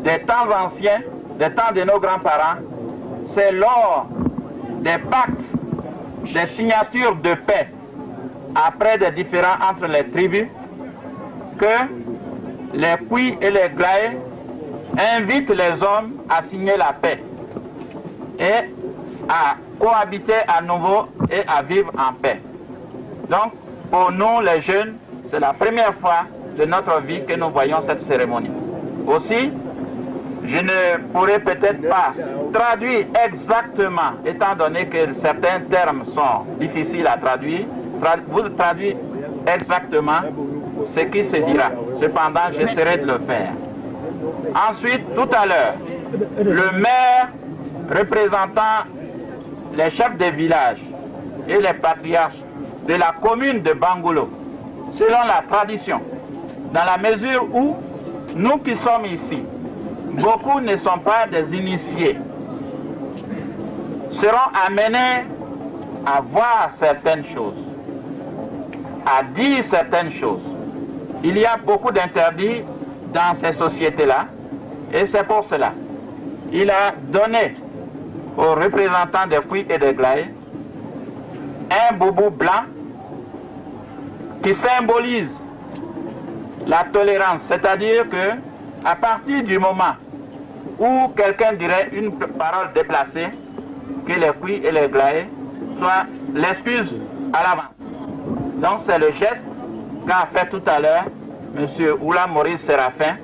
des temps anciens, des temps de nos grands-parents, c'est lors des pactes, des signatures de paix, après des différends entre les tribus, que les Kwi et les Glaé invitent les hommes à signer la paix et à cohabiter à nouveau et à vivre en paix. Donc, pour nous, les jeunes, c'est la première fois de notre vie que nous voyons cette cérémonie. Aussi, je ne pourrais peut-être pas traduire exactement, étant donné que certains termes sont difficiles à traduire, vous traduire exactement ce qui se dira. Cependant, j'essaierai de le faire. Ensuite, tout à l'heure, le maire représentant les chefs des villages et les patriarches de la commune de Bangolo, selon la tradition, dans la mesure où nous qui sommes ici, beaucoup ne sont pas des initiés, seront amenés à voir certaines choses, à dire certaines choses. Il y a beaucoup d'interdits dans ces sociétés-là, et c'est pour cela. Il a donné aux représentants des Kwi et des Glaé un boubou blanc qui symbolise la tolérance, c'est-à-dire que à partir du moment où quelqu'un dirait une parole déplacée, que les Kwi et les Glaé soient l'excuse à l'avance. Donc c'est le geste qu'a fait tout à l'heure M. Oula Maurice Séraphin,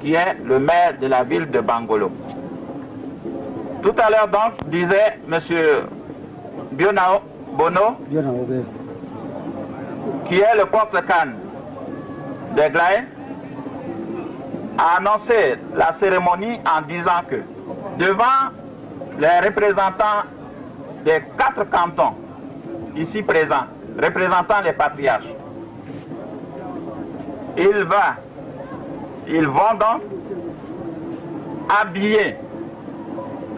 qui est le maire de la ville de Bangolo. Tout à l'heure donc, disait M. Bionao Bono, qui est le porte-canne des Glaé, a annoncé la cérémonie en disant que devant les représentants des 4 cantons ici présents, représentant les patriarches, ils vont donc habiller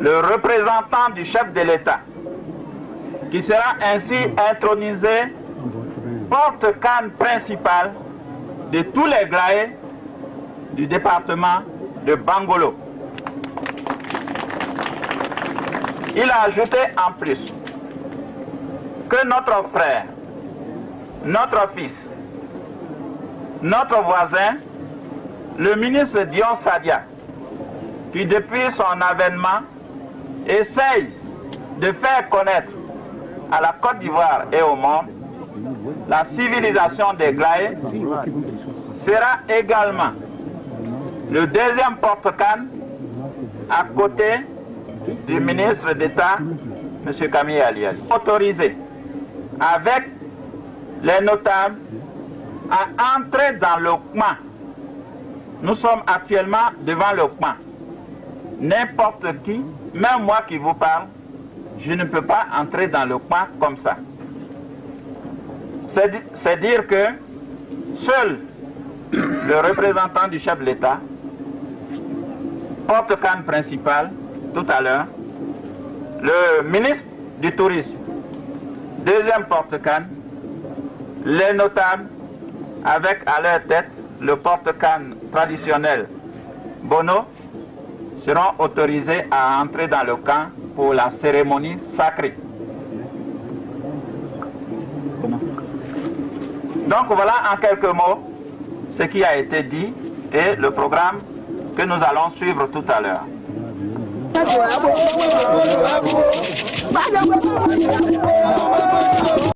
le représentant du chef de l'État, qui sera ainsi intronisé porte-canne principal de tous les Glaé du département de Bangolo. Il a ajouté en plus que notre frère, notre fils, notre voisin, le ministre Dion Sadia, qui depuis son avènement essaye de faire connaître à la Côte d'Ivoire et au monde la civilisation des Glaé, sera également le deuxième porte-canne à côté du ministre d'État, M. Camille Aliali. Autorisé avec les notables à entrer dans le coin. Nous sommes actuellement devant le coin. N'importe qui, même moi qui vous parle, je ne peux pas entrer dans le coin comme ça. C'est dire que seul le représentant du chef de l'État, porte-canne principal, tout à l'heure, le ministre du Tourisme, deuxième porte-canne, les notables, avec à leur tête le porte-canne traditionnel Bono, seront autorisés à entrer dans le camp pour la cérémonie sacrée. Donc voilà en quelques mots ce qui a été dit et le programme que nous allons suivre tout à l'heure.